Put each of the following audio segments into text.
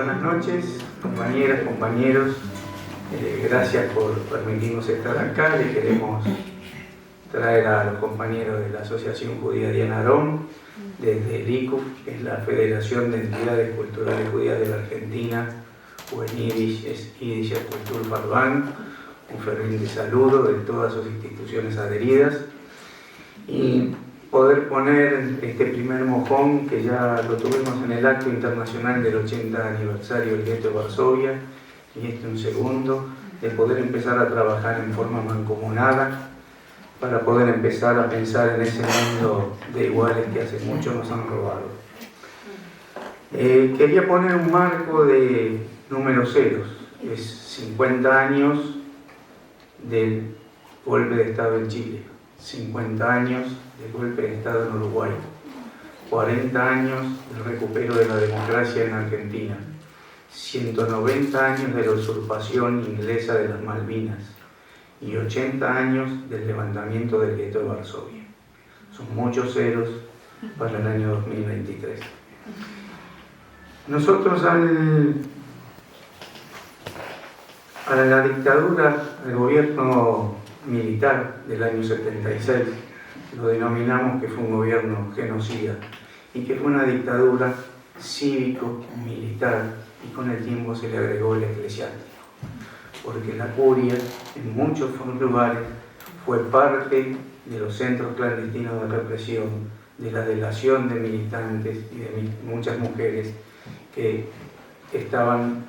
Buenas noches, compañeras, compañeros. Gracias por permitirnos estar acá. Le queremos traer a los compañeros de la Asociación Judía Diana Arón, desde el ICUF, que es la Federación de Entidades Culturales Judías de la Argentina, o en Yiddish es Yiddish Kultur Verband, un ferviente saludo de todas sus instituciones adheridas, y poder poner este primer mojón, que ya lo tuvimos en el acto internacional del 80 aniversario del Gueto de Varsovia, y un segundo, de poder empezar a trabajar en forma mancomunada para poder empezar a pensar en ese mundo de iguales que hace mucho nos han robado. Quería poner un marco de números ceros. Es 50 años del golpe de Estado en Chile, 50 años del golpe de Estado en Uruguay, 40 años del recupero de la democracia en Argentina, 190 años de la usurpación inglesa de las Malvinas y 80 años del levantamiento del Gueto de Varsovia. Son muchos ceros para el año 2023. Nosotros a la dictadura, al gobierno militar del año 76, lo denominamos que fue un gobierno genocida y que fue una dictadura cívico-militar, y con el tiempo se le agregó el eclesiástico, porque la curia en muchos lugares fue parte de los centros clandestinos de represión, de la delación de militantes y de muchas mujeres que estaban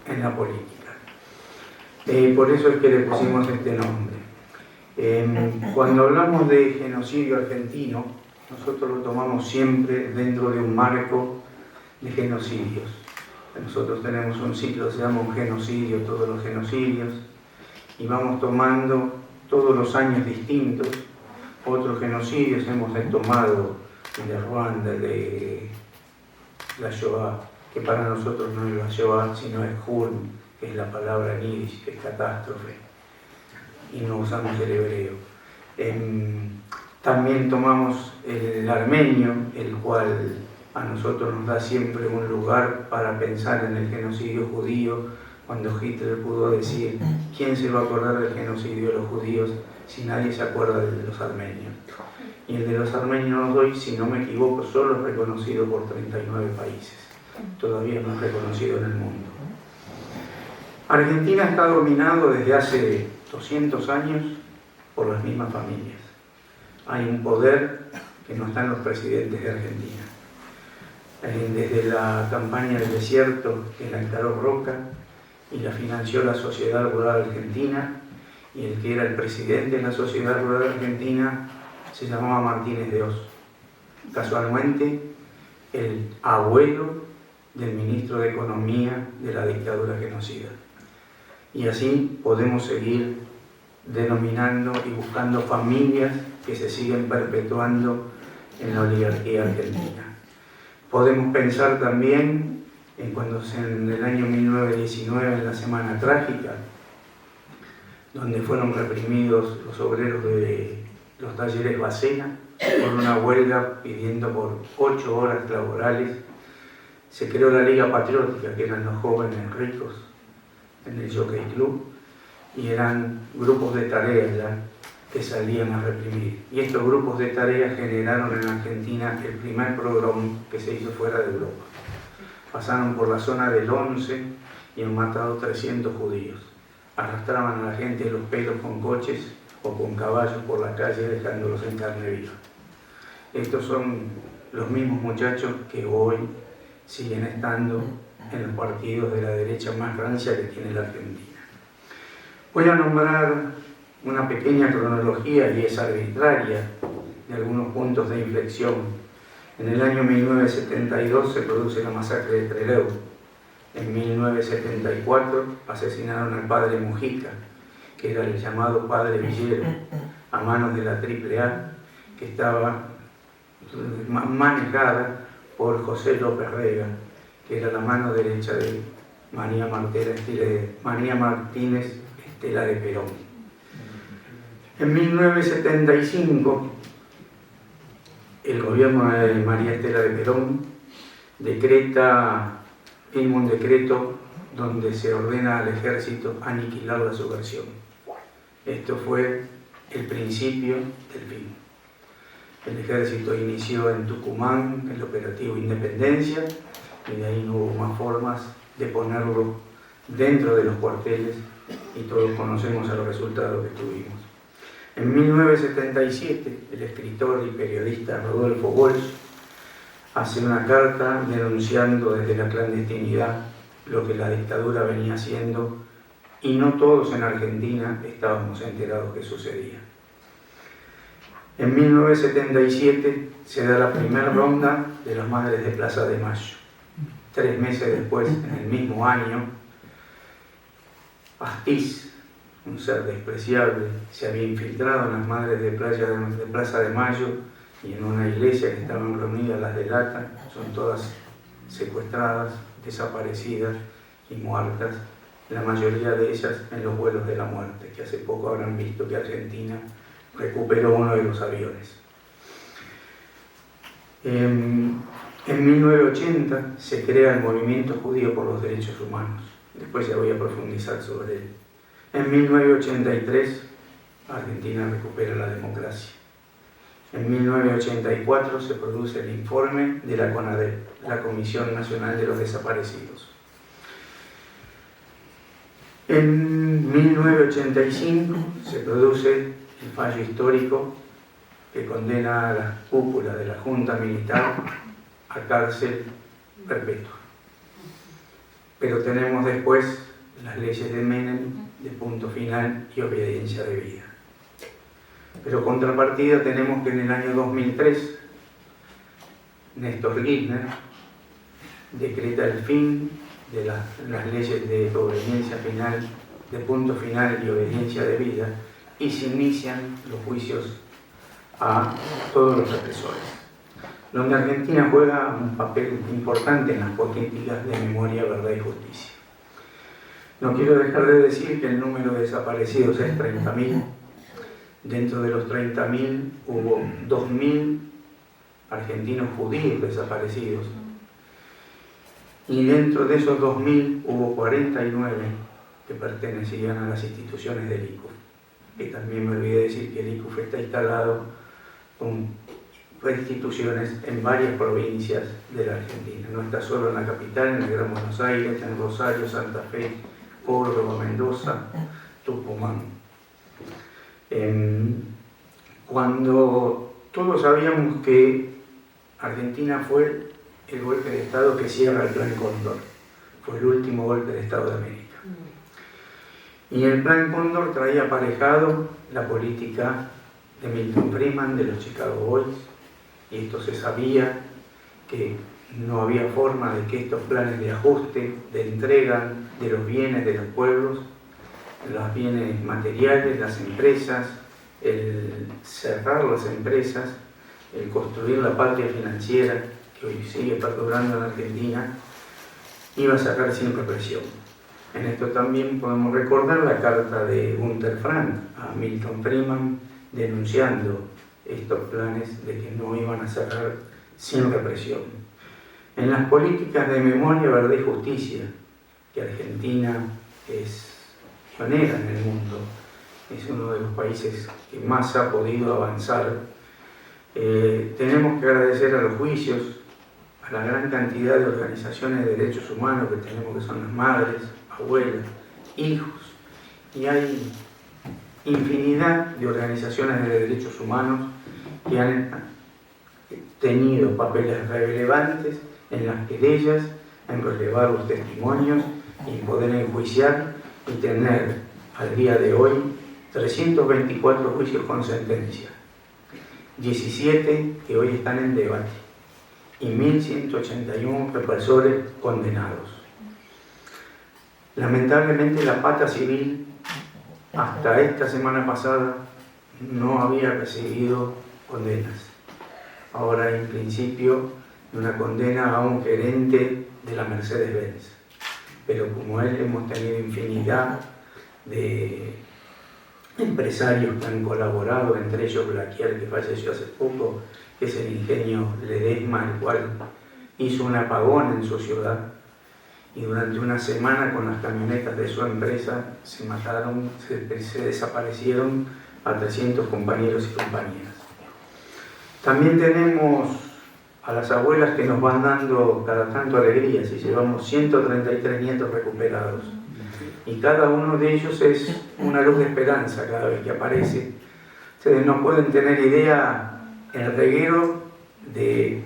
en la política. Por eso es que le pusimos este nombre. Cuando hablamos de genocidio argentino, nosotros lo tomamos siempre dentro de un marco de genocidios. Nosotros tenemos un ciclo, se llama un genocidio, todos los genocidios, y vamos tomando todos los años distintos. Otros genocidios hemos tomado de Ruanda, de la Shoah, que para nosotros no es la Shoah, sino es Hulm, que es la palabra en Yiddish, que es catástrofe, y no usamos el hebreo. También tomamos el armenio, el cual a nosotros nos da siempre un lugar para pensar en el genocidio judío, cuando Hitler pudo decir: ¿quién se va a acordar del genocidio de los judíos si nadie se acuerda de los armenios? Y el de los armenios hoy, si no me equivoco, solo es reconocido por 39 países. Todavía no es reconocido en el mundo. Argentina está dominado desde hace 200 años por las mismas familias. Hay un poder que no está en los presidentes de Argentina. Desde la campaña del desierto, que la encaró Roca y la financió la Sociedad Rural Argentina, y el que era el presidente de la Sociedad Rural Argentina se llamaba Martínez de Oz, casualmente el abuelo del ministro de Economía de la dictadura genocida. Y así podemos seguir denominando y buscando familias que se siguen perpetuando en la oligarquía argentina. Podemos pensar también en cuando en el año 1919, en la Semana Trágica, donde fueron reprimidos los obreros de los talleres Bacena por una huelga pidiendo por 8 horas laborales. Se creó la Liga Patriótica, que eran los jóvenes ricos en el Jockey Club, y eran grupos de tareas ya que salían a reprimir. Y estos grupos de tareas generaron en Argentina el primer pogrom que se hizo fuera de Europa. Pasaron por la zona del 11 y han matado 300 judíos. Arrastraban a la gente los pelos con coches o con caballos por la calle, dejándolos en carne viva. Estos son los mismos muchachos que hoy siguen estando en los partidos de la derecha más rancia que tiene la Argentina. Voy a nombrar una pequeña cronología, y es arbitraria, de algunos puntos de inflexión. En el año 1972 se produce la masacre de Trelew. En 1974 asesinaron al padre Mujica, que era el llamado padre Villero, a manos de la AAA, que estaba manejada por José López Rega, que era la mano derecha de María Martínez Estela de Perón. En 1975, el gobierno de María Estela de Perón decreta firma un decreto donde se ordena al ejército aniquilar la subversión. Esto fue el principio del fin. El ejército inició en Tucumán el operativo Independencia y de ahí no hubo más formas de ponerlo dentro de los cuarteles y todos conocemos el resultado que tuvimos. En 1977, el escritor y periodista Rodolfo Walsh hace una carta denunciando desde la clandestinidad lo que la dictadura venía haciendo y no todos en Argentina estábamos enterados que sucedía. En 1977 se da la primera ronda de las Madres de Plaza de Mayo. 3 meses después, en el mismo año, Astiz, un ser despreciable, se había infiltrado en las Madres de Plaza de Mayo y en una iglesia que estaban reunidas las delatan, son todas secuestradas, desaparecidas y muertas, la mayoría de ellas en los vuelos de la muerte, que hace poco habrán visto que Argentina recuperó uno de los aviones. En 1980 se crea el Movimiento Judío por los Derechos Humanos, después ya voy a profundizar sobre él. En 1983 Argentina recupera la democracia. En 1984 se produce el informe de la CONADEP, la Comisión Nacional de los Desaparecidos. En 1985 se produce el fallo histórico que condena a la cúpula de la Junta Militar a cárcel perpetua. Pero tenemos después las leyes de Menem, de punto final y obediencia debida. Pero contrapartida tenemos que en el año 2003 Néstor Kirchner decreta el fin de las leyes de obediencia final, de punto final y obediencia debida, y se inician los juicios a todos los represores, donde Argentina juega un papel importante en las políticas de memoria, verdad y justicia. No quiero dejar de decir que el número de desaparecidos es 30.000. Dentro de los 30.000 hubo 2.000 argentinos judíos desaparecidos. Y dentro de esos 2.000 hubo 49 que pertenecían a las instituciones del ICUF. Que también me olvidé decir que el ICUF está instalado con instituciones en varias provincias de la Argentina. No está solo en la capital, en el Gran Buenos Aires, en Rosario, Santa Fe, Córdoba, Mendoza, Tucumán. Cuando todos sabíamos que Argentina fue el golpe de Estado que cierra el Plan Cóndor, fue el último golpe de Estado de América. Y el Plan Cóndor traía aparejado la política de Milton Friedman, de los Chicago Boys, y esto se sabía que no había forma de que estos planes de ajuste, de entrega de los bienes de los pueblos, los bienes materiales, las empresas, el cerrar las empresas, el construir la patria financiera, que hoy sigue perdurando en Argentina, iba a sacar sin represión. En esto también podemos recordar la carta de Günter Frank a Milton Friedman denunciando estos planes de que no iban a cerrar sin represión. En las políticas de memoria, verdad y justicia, que Argentina es pionera en el mundo, es uno de los países que más ha podido avanzar, tenemos que agradecer a los juicios, a la gran cantidad de organizaciones de derechos humanos que tenemos, que son las madres, abuelas, hijos, y hay infinidad de organizaciones de derechos humanos que han tenido papeles relevantes en las querellas, en relevar los testimonios y poder enjuiciar y tener al día de hoy 324 juicios con sentencia, 17 que hoy están en debate y 1.181 represores condenados. Lamentablemente la pata civil hasta esta semana pasada no había recibido condenas. Ahora hay en principio una condena a un gerente de la Mercedes-Benz, pero como él hemos tenido infinidad de empresarios que han colaborado, entre ellos Blaquier, que falleció hace poco, que es el ingenio Ledesma, el cual hizo un apagón en su ciudad y durante una semana con las camionetas de su empresa se mataron, se desaparecieron a 300 compañeros y compañeras. También tenemos a las abuelas que nos van dando cada tanto alegrías y llevamos 133 nietos recuperados. Y cada uno de ellos es una luz de esperanza cada vez que aparece. Ustedes no pueden tener idea el reguero de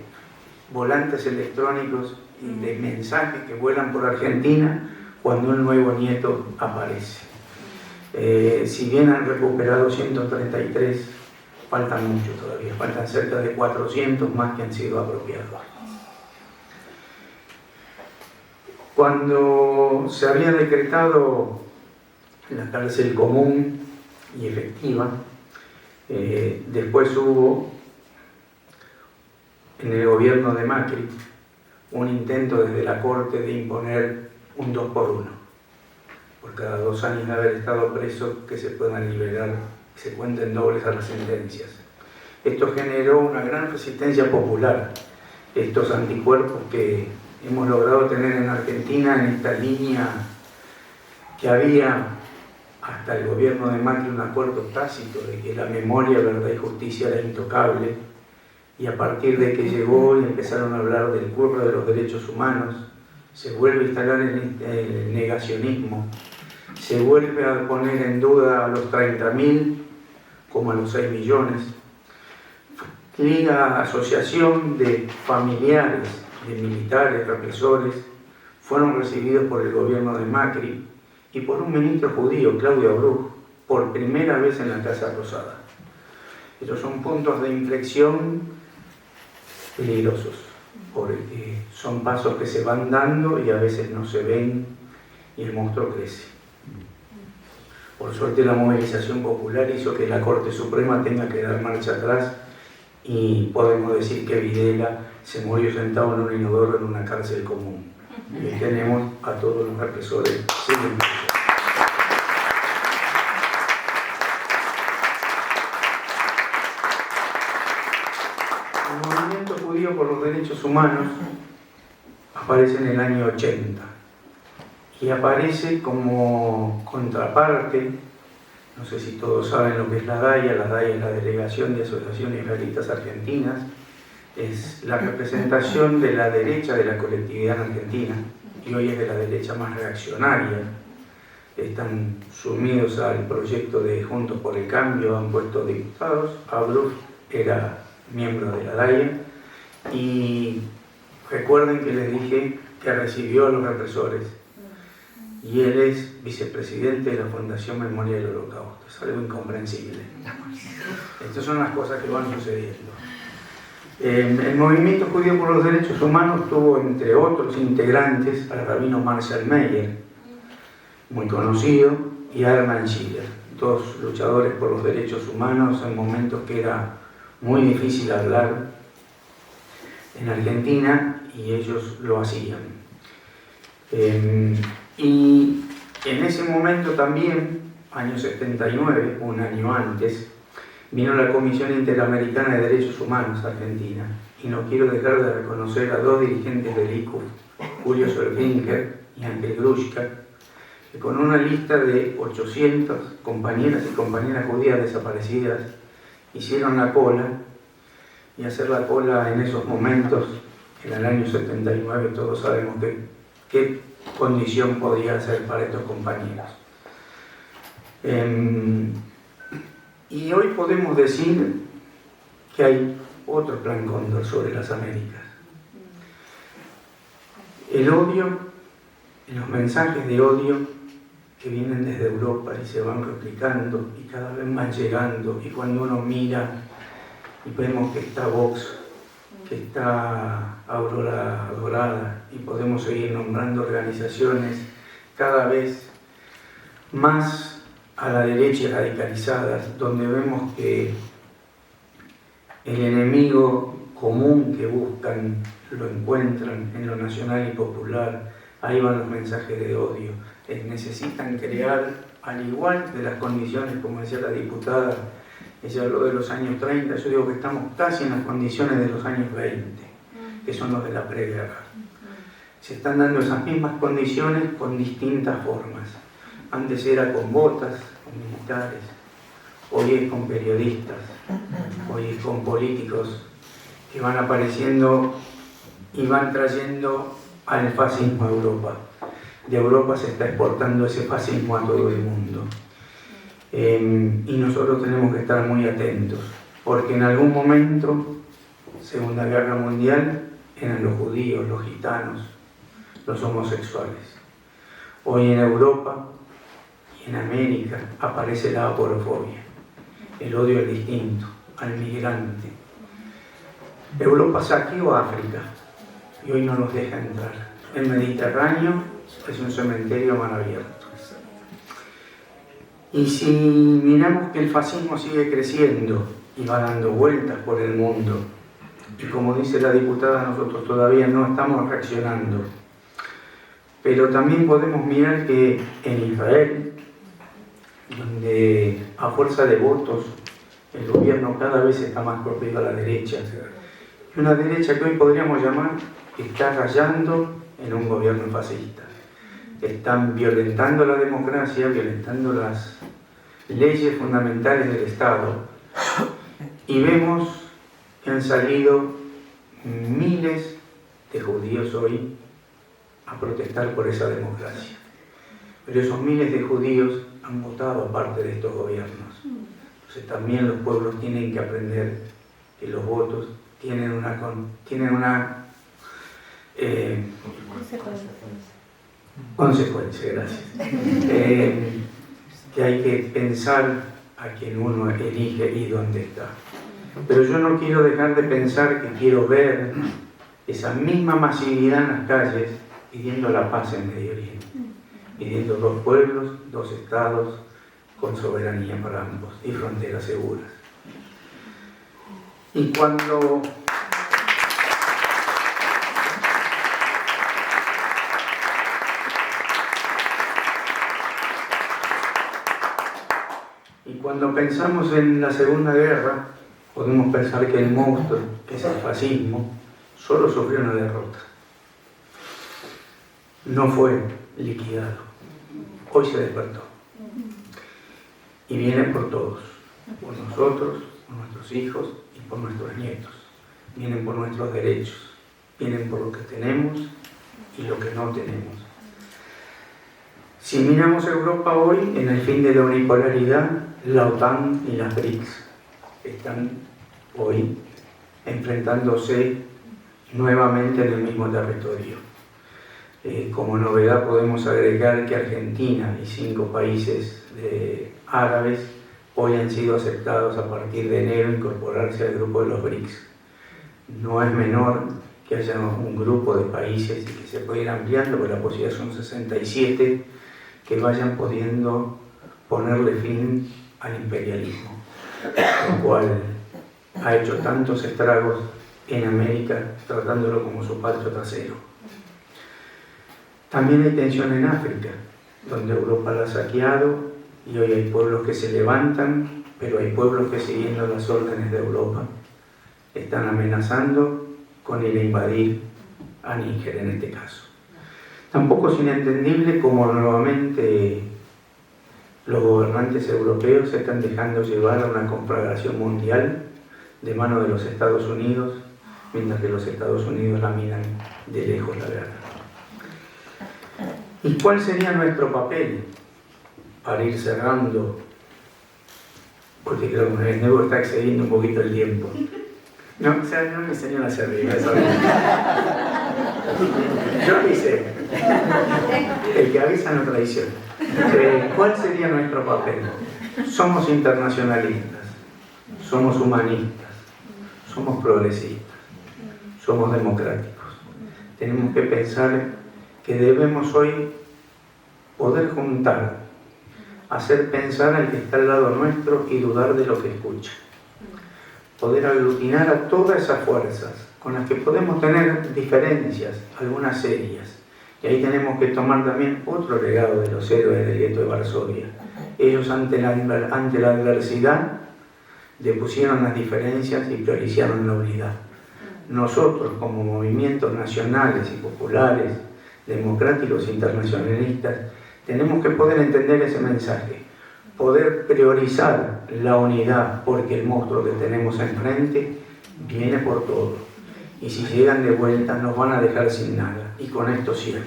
volantes electrónicos y de mensajes que vuelan por Argentina cuando un nuevo nieto aparece. Si bien han recuperado 133, faltan muchos todavía, faltan cerca de 400 más que han sido apropiados. Cuando se había decretado la cárcel común y efectiva, después hubo en el gobierno de Macri un intento desde la Corte de imponer un 2 por 1, por cada 2 años de haber estado preso que se puedan liberar, que se cuenten dobles a las sentencias. Esto generó una gran resistencia popular, estos anticuerpos que hemos logrado tener en Argentina en esta línea que había hasta el gobierno de Macri un acuerdo tácito de que la memoria, verdad y justicia era intocable, y a partir de que llegó y empezaron a hablar del curro de los derechos humanos, se vuelve a instalar el negacionismo, se vuelve a poner en duda a los 30.000 como a los 6 millones. Liga Asociación de Familiares de Militares Represores fueron recibidos por el gobierno de Macri y por un ministro judío, Claudio Bruch, por primera vez en la Casa Rosada. Estos son puntos de inflexión peligrosos, porque son pasos que se van dando y a veces no se ven y el monstruo crece. Por suerte la movilización popular hizo que la Corte Suprema tenga que dar marcha atrás y podemos decir que Videla se murió sentado en un inodoro en una cárcel común. Y ahí tenemos a todos los represores sin impunidad. El movimiento judío por los derechos humanos aparece en el año 80 y aparece como contraparte. No sé si todos saben lo que es la DAIA. La DAIA es la Delegación de Asociaciones Israelitas Argentinas. Es la representación de la derecha de la colectividad argentina y hoy es de la derecha más reaccionaria. Están sumidos al proyecto de Juntos por el Cambio, han puesto diputados. Bruch era miembro de la DAIA y recuerden que les dije que recibió a los represores. Y él es vicepresidente de la Fundación Memoria del Holocausto. Es algo incomprensible. Estas son las cosas que van sucediendo. El movimiento judío por los derechos humanos tuvo, entre otros integrantes, al rabino Marshall Meyer, muy conocido, y a Hermann Schiller, dos luchadores por los derechos humanos en momentos que era muy difícil hablar en Argentina, y ellos lo hacían. Y en ese momento también, año 79, un año antes, vino la Comisión Interamericana de Derechos Humanos a Argentina. Y no quiero dejar de reconocer a dos dirigentes del ICUF, Julio Solfinker y Ángel Grushka, que con una lista de 800 compañeras y compañeras judías desaparecidas hicieron la cola, y hacer la cola en esos momentos, en el año 79, todos sabemos qué condición podía ser para estos compañeros. Y hoy podemos decir que hay otro plan Cóndor sobre las Américas. El odio, los mensajes de odio que vienen desde Europa y se van replicando y cada vez van llegando, y cuando uno mira y vemos que está Vox, que está Aurora Dorada, y podemos seguir nombrando organizaciones cada vez más a la derecha radicalizadas, donde vemos que el enemigo común que buscan lo encuentran en lo nacional y popular. Ahí van los mensajes de odio. Necesitan crear, al igual de las condiciones, como decía la diputada, ella habló de los años 30, yo digo que estamos casi en las condiciones de los años 20, que son los de la preguerra. Se están dando esas mismas condiciones con distintas formas. Antes era con botas, con militares, hoy es con periodistas, hoy es con políticos que van apareciendo y van trayendo al fascismo a Europa. De Europa se está exportando ese fascismo a todo el mundo. Y nosotros tenemos que estar muy atentos, porque en algún momento, Segunda Guerra Mundial, eran los judíos, los gitanos, los homosexuales. Hoy en Europa y en América aparece la aporofobia, el odio al distinto, al migrante. Europa saqueó África y hoy no los deja entrar. El Mediterráneo es un cementerio a mar abierto. Y si miramos que el fascismo sigue creciendo y va dando vueltas por el mundo, y como dice la diputada, nosotros todavía no estamos reaccionando, pero también podemos mirar que en Israel, donde a fuerza de votos el gobierno cada vez está más corrido a la derecha, y una derecha que hoy podríamos llamar que está rayando en un gobierno fascista. Están violentando la democracia, violentando las leyes fundamentales del Estado, y vemos que han salido miles de judíos hoy a protestar por esa democracia. Pero esos miles de judíos han votado a parte de estos gobiernos. Entonces también los pueblos tienen que aprender que los votos tienen una consecuencia, gracias. Que hay que pensar a quien uno elige y dónde está. Pero yo no quiero dejar de pensar que quiero ver esa misma masividad en las calles pidiendo la paz en Medio Oriente, pidiendo 2 pueblos, 2 estados con soberanía para ambos y fronteras seguras. Y cuando pensamos en la Segunda Guerra, podemos pensar que el monstruo, que es el fascismo, solo sufrió una derrota. No fue liquidado. Hoy se despertó. Y viene por todos, por nosotros, por nuestros hijos y por nuestros nietos. Vienen por nuestros derechos, vienen por lo que tenemos y lo que no tenemos. Si miramos Europa hoy, en el fin de la unipolaridad, la OTAN y las BRICS están hoy enfrentándose nuevamente en el mismo territorio. Como novedad podemos agregar que Argentina y 5 países árabes hoy han sido aceptados a partir de enero a incorporarse al grupo de los BRICS. No es menor que haya un grupo de países y que se pueda ir ampliando, porque la posibilidad son 67, que vayan pudiendo ponerle fin al imperialismo, lo cual ha hecho tantos estragos en América, tratándolo como su patio trasero. También hay tensión en África, donde Europa la ha saqueado y hoy hay pueblos que se levantan, pero hay pueblos que, siguiendo las órdenes de Europa, están amenazando con ir a invadir a Níger en este caso. Tampoco es inentendible cómo nuevamente los gobernantes europeos se están dejando llevar a una conflagración mundial de mano de los Estados Unidos, mientras que los Estados Unidos la miran de lejos la guerra. ¿Y cuál sería nuestro papel? Para ir cerrando, porque creo que el nuevo está excediendo un poquito el tiempo. No, o sea, no me enseñó a hacer arriba, eso. Yo avisé. El que avisa no traiciona. ¿Cuál sería nuestro papel? Somos internacionalistas, somos humanistas, somos progresistas, somos democráticos. Tenemos que pensar que debemos hoy poder juntar, hacer pensar al que está al lado nuestro y dudar de lo que escucha. Poder aglutinar a todas esas fuerzas con las que podemos tener diferencias, algunas serias. Y ahí tenemos que tomar también otro legado de los héroes del gueto de Varsovia. Ellos ante la adversidad depusieron las diferencias y priorizaron la unidad. Nosotros, como movimientos nacionales y populares, democráticos internacionalistas, tenemos que poder entender ese mensaje, poder priorizar la unidad, porque el monstruo que tenemos enfrente viene por todo. Y si llegan de vuelta nos van a dejar sin nada. Y con esto cierro.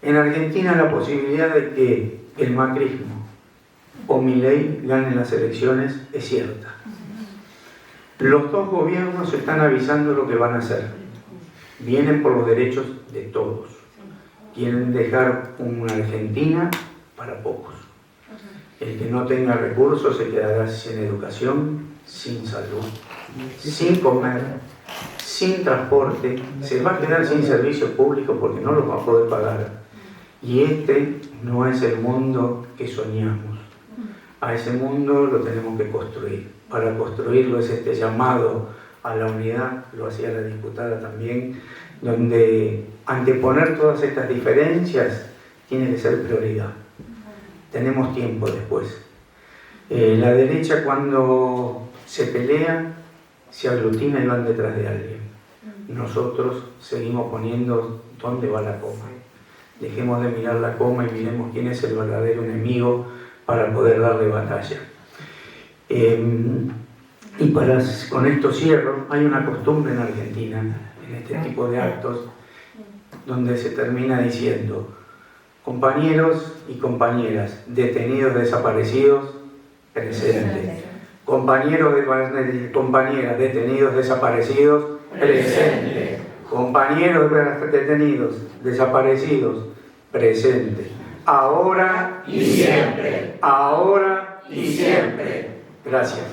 En Argentina la posibilidad de que el macrismo o Milei ganen las elecciones es cierta. Los dos gobiernos están avisando lo que van a hacer. Vienen por los derechos de todos. Quieren dejar una Argentina para pocos. El que no tenga recursos se quedará sin educación, sin salud, sin comer, sin transporte, se va a quedar sin servicio público porque no lo va a poder pagar. Y este no es el mundo que soñamos. A ese mundo lo tenemos que construir. Para construirlo es este llamado a la unidad, lo hacía la diputada también, donde anteponer todas estas diferencias tiene que ser prioridad. Tenemos tiempo después. La derecha cuando se pelea, se aglutina y van detrás de alguien. Nosotros seguimos poniendo dónde va la coma. Dejemos de mirar la coma y miremos quién es el verdadero enemigo para poder darle batalla. Y con esto cierro, hay una costumbre en Argentina, en este tipo de actos, donde se termina diciendo: compañeros y compañeras, detenidos, desaparecidos, presentes. Compañeros y compañeras, detenidos, desaparecidos, presentes. Compañeros detenidos, desaparecidos, presentes. Ahora y siempre. Ahora y siempre. Gracias.